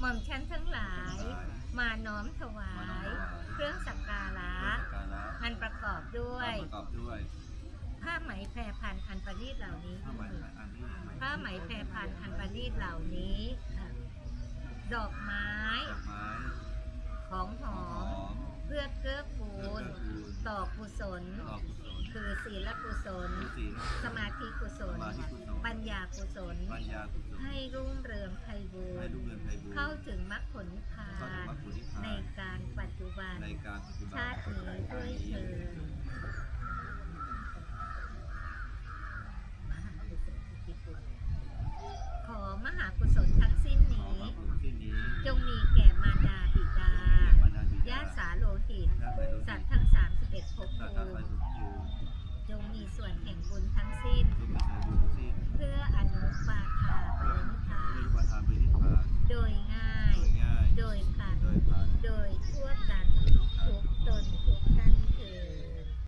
หม่อมชั้นทั้งหลายมาน้อมถวาย เครื่องสักการะอันประกอบด้วยผ้าไหมแพรพันอันประณีตเหล่านี้ผ้าไหมแพรพันอันประณีตเหล่านี้ดอกไม้ของหอมเพื่อเกื้อกูลต่อกุศลคือศีลกุศลสมาธิกุศลปัญญากุศลให้รุ่งเรืองไพบูรย์เข้าถึงมรรคผลนิพพานในการปัจจุบันชาตินี้ด้วยเถิด